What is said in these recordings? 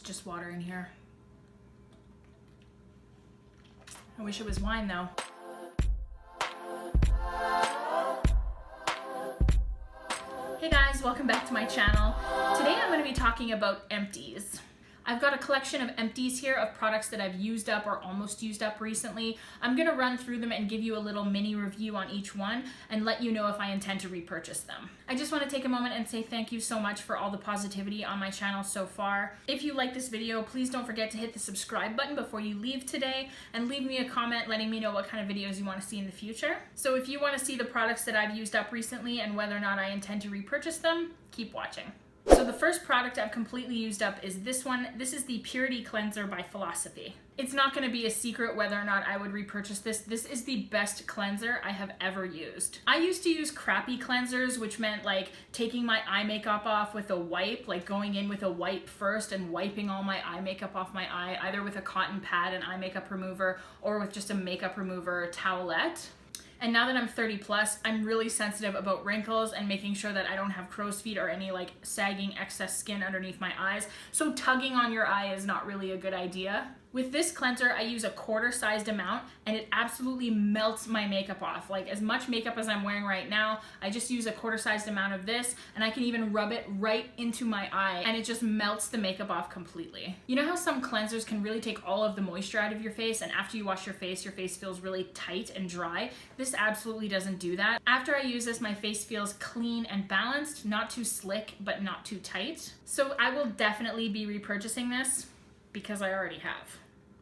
just water in here. I wish it was wine though. Hey guys, welcome back to my channel. Today I'm going to be talking about Empties. I've got a collection of Empties here of products that I've used up or almost used up recently. I'm going to run through them and give you a little mini review on each one and let you know if I intend to repurchase them. I just want to take a moment and say thank you so much for all the positivity on my channel so far. If you like this video, please don't forget to hit the subscribe button before you leave today and leave me a comment letting me know what kind of videos you want to see in the future. So if you want to see the products that I've used up recently and whether or not I intend to repurchase them, keep watching. So the first product I've completely used up is this one. This is the Purity Cleanser by Philosophy. It's not going to be a secret whether or not I would repurchase this. This is the best cleanser I have ever used. I used to use crappy cleansers, which meant like taking my eye makeup off with a wipe, like going in with a wipe first and wiping all my eye makeup off my eye, either with a cotton pad and eye makeup remover or with just a makeup remover towelette. And now that I'm 30 plus, I'm really sensitive about wrinkles and making sure that I don't have crow's feet or any like sagging excess skin underneath my eyes. So tugging on your eye is not really a good idea. With this cleanser, I use a quarter-sized amount and it absolutely melts my makeup off. Like as much makeup as I'm wearing right now, I just use a quarter-sized amount of this and I can even rub it right into my eye and it just melts the makeup off completely. You know how some cleansers can really take all of the moisture out of your face and after you wash your face feels really tight and dry? This absolutely doesn't do that. After I use this, my face feels clean and balanced, not too slick, but not too tight. So I will definitely be repurchasing this because I already have.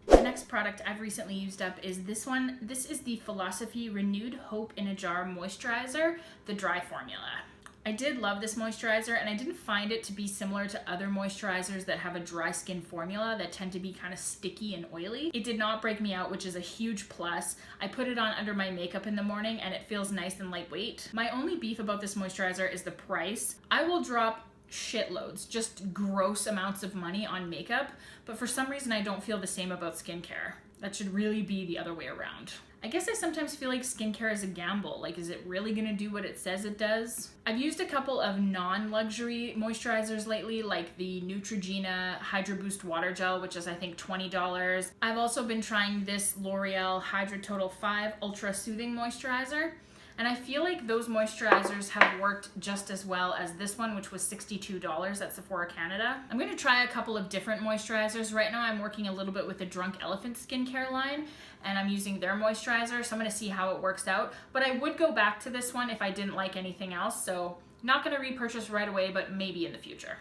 The next product I've recently used up is this one. This is the Philosophy Renewed Hope in a Jar Moisturizer, the dry formula. I did love this moisturizer and I didn't find it to be similar to other moisturizers that have a dry skin formula that tend to be kind of sticky and oily. It did not break me out, which is a huge plus. I put it on under my makeup in the morning and it feels nice and lightweight. My only beef about this moisturizer is the price. I will drop shitloads, just gross amounts of money on makeup, but for some reason I don't feel the same about skincare. That should really be the other way around. I guess I sometimes feel like skincare is a gamble. Like, is it really gonna do what it says it does? I've used a couple of non-luxury moisturizers lately, like the Neutrogena Hydro Boost Water Gel, which is I think $20. I've also been trying this L'Oreal Hydra Total 5 Ultra Soothing Moisturizer. And I feel like those moisturizers have worked just as well as this one, which was $62 at Sephora Canada. I'm going to try a couple of different moisturizers. Right now I'm working a little bit with the Drunk Elephant skincare line and I'm using their moisturizer, so I'm going to see how it works out. But I would go back to this one if I didn't like anything else, so not going to repurchase right away, but maybe in the future.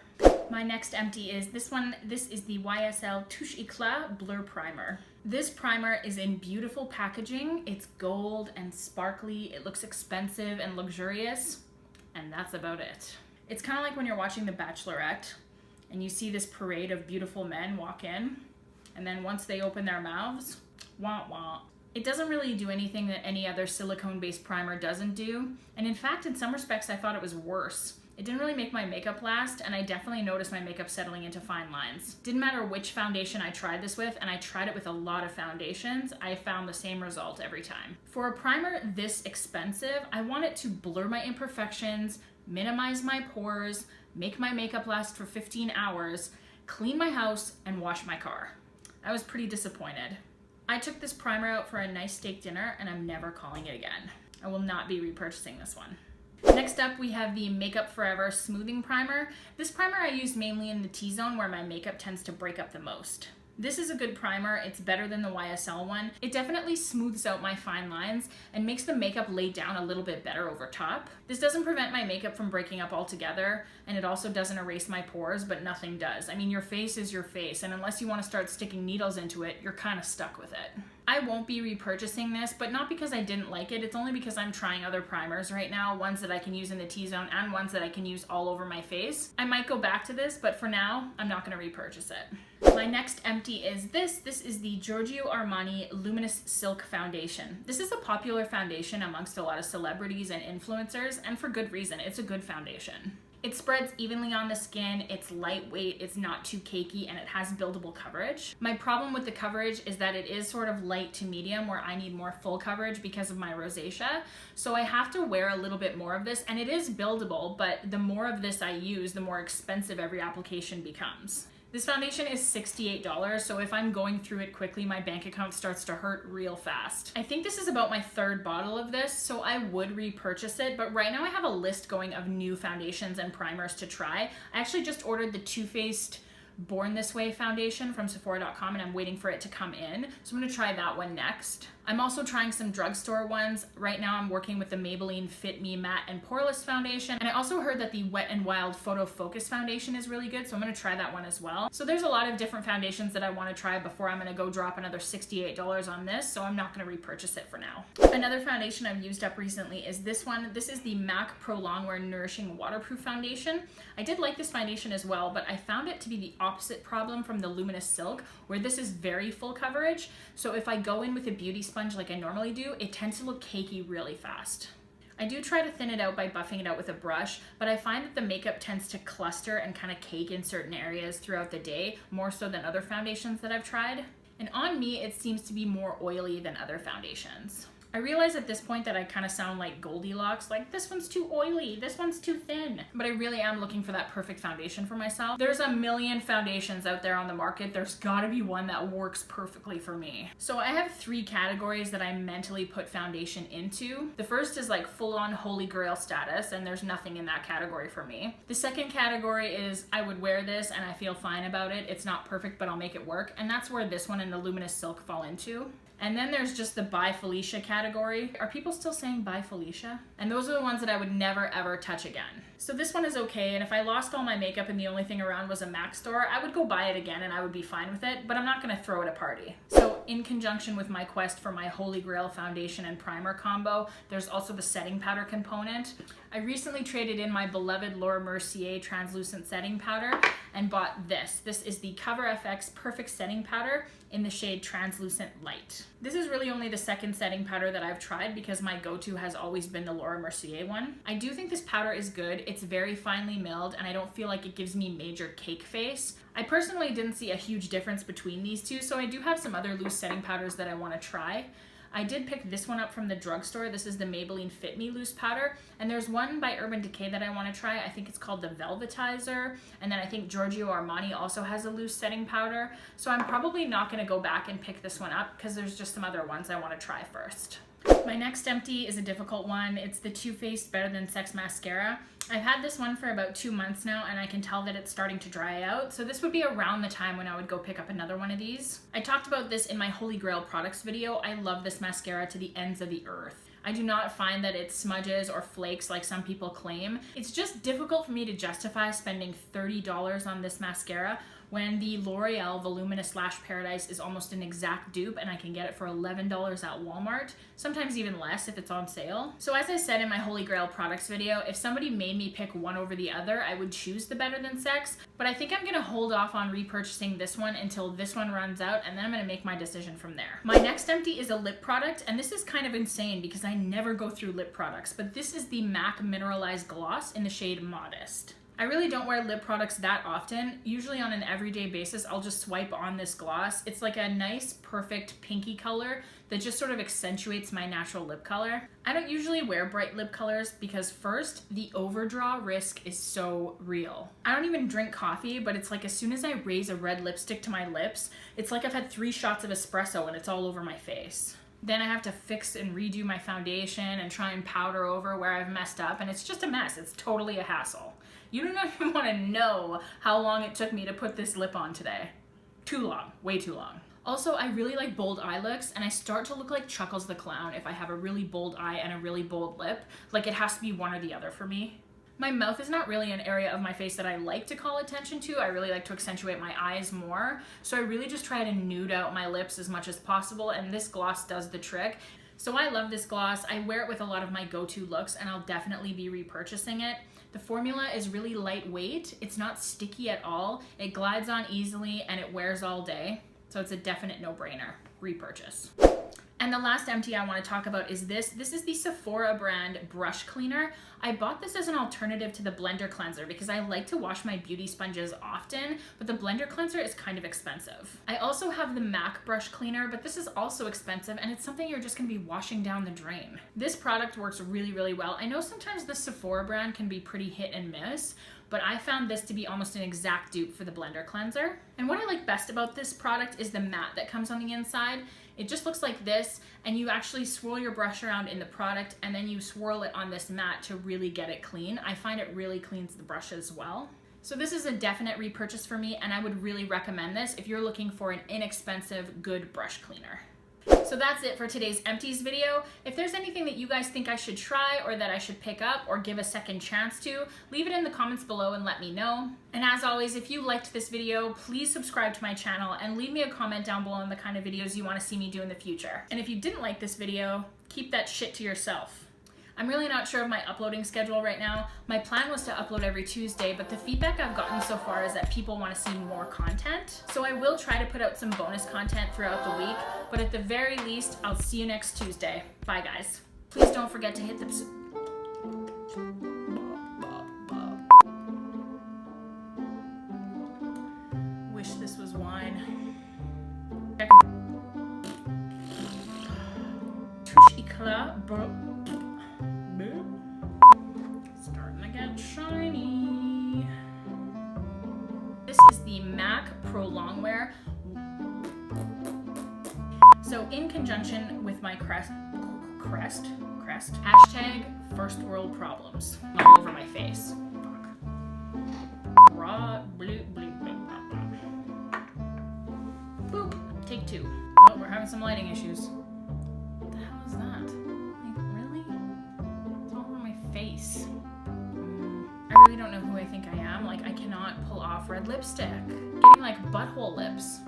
My next empty is this one. This is the YSL Touche Eclat Blur Primer. This primer is in beautiful packaging. It's gold and sparkly. It looks expensive and luxurious, and that's about it. It's kind of like when you're watching The Bachelorette and you see this parade of beautiful men walk in, and then once they open their mouths, wah wah. It doesn't really do anything that any other silicone-based primer doesn't do, and in fact, in some respects, I thought it was worse. It didn't really make my makeup last, and I definitely noticed my makeup settling into fine lines. Didn't matter which foundation I tried this with, and I tried it with a lot of foundations, I found the same result every time. For a primer this expensive, I want it to blur my imperfections, minimize my pores, make my makeup last for 15 hours, clean my house, and wash my car. I was pretty disappointed. I took this primer out for a nice steak dinner, and I'm never calling it again. I will not be repurchasing this one. Next up, we have the Makeup Forever Smoothing Primer. This primer I use mainly in the T-zone where my makeup tends to break up the most. This is a good primer. It's better than the YSL one. It definitely smooths out my fine lines and makes the makeup lay down a little bit better over top. This doesn't prevent my makeup from breaking up altogether, and it also doesn't erase my pores, but nothing does. I mean, your face is your face, and unless you want to start sticking needles into it, you're kind of stuck with it. I won't be repurchasing this, but not because I didn't like it. It's only because I'm trying other primers right now, ones that I can use in the T-zone and ones that I can use all over my face. I might go back to this, but for now, I'm not going to repurchase it. My next empty is this. This is the Giorgio Armani Luminous Silk Foundation. This is a popular foundation amongst a lot of celebrities and influencers, and for good reason. It's a good foundation. It spreads evenly on the skin, it's lightweight, it's not too cakey, and it has buildable coverage. My problem with the coverage is that it is sort of light to medium where I need more full coverage because of my rosacea. So I have to wear a little bit more of this, and it is buildable, but the more of this I use, the more expensive every application becomes. This foundation is $68, so if I'm going through it quickly, my bank account starts to hurt real fast. I think this is about my third bottle of this, so I would repurchase it, but right now I have a list going of new foundations and primers to try. I actually just ordered the Too Faced Born This Way foundation from Sephora.com and I'm waiting for it to come in. So I'm gonna try that one next. I'm also trying some drugstore ones. Right now I'm working with the Maybelline Fit Me Matte and Poreless foundation. And I also heard that the Wet n Wild Photo Focus foundation is really good, so I'm gonna try that one as well. So there's a lot of different foundations that I wanna try before I'm gonna go drop another $68 on this, so I'm not gonna repurchase it for now. Another foundation I've used up recently is this one. This is the MAC Prolongwear Nourishing Waterproof Foundation. I did like this foundation as well, but I found it to be the opposite problem from the Luminous Silk, where this is very full coverage. So if I go in with a beauty sponge like I normally do, it tends to look cakey really fast. I do try to thin it out by buffing it out with a brush, but I find that the makeup tends to cluster and kind of cake in certain areas throughout the day, more so than other foundations that I've tried. And on me, it seems to be more oily than other foundations. I realize at this point that I kind of sound like Goldilocks, like this one's too oily, this one's too thin. But I really am looking for that perfect foundation for myself. There's a million foundations out there on the market. There's gotta be one that works perfectly for me. So I have 3 categories that I mentally put foundation into. The first is like full-on holy grail status, and there's nothing in that category for me. The second category is I would wear this and I feel fine about it. It's not perfect, but I'll make it work. And that's where this one and the Luminous Silk fall into. And then there's just the By Felicia category. Are people still saying By Felicia? And those are the ones that I would never ever touch again. So this one is okay, and if I lost all my makeup and the only thing around was a MAC store, I would go buy it again and I would be fine with it, but I'm not gonna throw it a party. So in conjunction with my quest for my Holy Grail foundation and primer combo, there's also the setting powder component. I recently traded in my beloved Laura Mercier translucent setting powder and bought this. This is the Cover FX Perfect Setting Powder in the shade Translucent Light. This is really only the second setting powder that I've tried because my go-to has always been the Laura Mercier one. I do think this powder is good. It's very finely milled and I don't feel like it gives me major cake face. I personally didn't see a huge difference between these two, so I do have some other loose setting powders that I want to try. I did pick this one up from the drugstore. This is the Maybelline Fit Me Loose Powder. And there's one by Urban Decay that I want to try. I think it's called the Velvetizer. And then I think Giorgio Armani also has a loose setting powder. So I'm probably not going to go back and pick this one up because there's just some other ones I want to try first. My next empty is a difficult one. It's the Too Faced Better Than Sex Mascara. I've had this one for about 2 months now and I can tell that it's starting to dry out. So this would be around the time when I would go pick up another one of these. I talked about this in my Holy Grail products video. I love this mascara to the ends of the earth. I do not find that it smudges or flakes like some people claim. It's just difficult for me to justify spending $30 on this mascara when the L'Oreal Voluminous Lash Paradise is almost an exact dupe and I can get it for $11 at Walmart, sometimes even less if it's on sale. So as I said in my Holy Grail products video, if somebody made me pick one over the other, I would choose the Better Than Sex, but I think I'm gonna hold off on repurchasing this one until this one runs out and then I'm gonna make my decision from there. My next empty is a lip product, and this is kind of insane because I never go through lip products, but this is the MAC Mineralize Gloss in the shade Modest. I really don't wear lip products that often. Usually on an everyday basis, I'll just swipe on this gloss. It's like a nice, perfect pinky color that just sort of accentuates my natural lip color. I don't usually wear bright lip colors because first, the overdraw risk is so real. I don't even drink coffee, but it's like as soon as I raise a red lipstick to my lips, it's like I've had 3 shots of espresso and it's all over my face. Then I have to fix and redo my foundation and try and powder over where I've messed up, and it's just a mess. It's totally a hassle. You don't even want to know how long it took me to put this lip on today. Too long, way too long. Also, I really like bold eye looks, and I start to look like Chuckles the Clown if I have a really bold eye and a really bold lip. Like it has to be one or the other for me. My mouth is not really an area of my face that I like to call attention to. I really like to accentuate my eyes more. So I really just try to nude out my lips as much as possible, and this gloss does the trick. So I love this gloss. I wear it with a lot of my go-to looks, and I'll definitely be repurchasing it. The formula is really lightweight. It's not sticky at all. It glides on easily, and it wears all day. So it's a definite no-brainer. Repurchase. And the last empty I want to talk about is this. This is the Sephora brand brush cleaner. I bought this as an alternative to the blender cleanser because I like to wash my beauty sponges often, but the blender cleanser is kind of expensive. I also have the MAC brush cleaner, but this is also expensive and it's something you're just gonna be washing down the drain. This product works really, really well. I know sometimes the Sephora brand can be pretty hit and miss, but I found this to be almost an exact dupe for the blender cleanser. And what I like best about this product is the mat that comes on the inside. It just looks like this, and you actually swirl your brush around in the product and then you swirl it on this mat to really get it clean. I find it really cleans the brush as well. So this is a definite repurchase for me, and I would really recommend this if you're looking for an inexpensive, good brush cleaner. So that's it for today's Empties video. If there's anything that you guys think I should try or that I should pick up or give a second chance to, leave it in the comments below and let me know. And as always, if you liked this video, please subscribe to my channel and leave me a comment down below on the kind of videos you want to see me do in the future. And if you didn't like this video, keep that shit to yourself. I'm really not sure of my uploading schedule right now. My plan was to upload every Tuesday, but the feedback I've gotten so far is that people want to see more content. So I will try to put out some bonus content throughout the week, but at the very least, I'll see you next Tuesday. Bye guys. Please don't forget to hit the... Wish this was wine. Touche Eclat, bro. Starting to get shiny. This is the MAC Prolongwear. So in conjunction with my crest, hashtag first world problems all over my face. Raw, blue, boop, take two. Oh, we're having some lighting issues. What the hell is that? Like, really? It's all over my face. I really don't know who I think I am. Like, I cannot pull off red lipstick. Getting like butthole lips.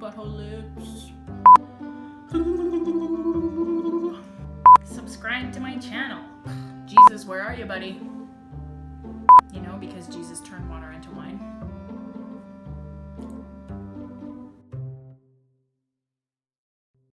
Butthole lips. Subscribe to my channel. Jesus, where are you, buddy? You know, because Jesus turned water into wine.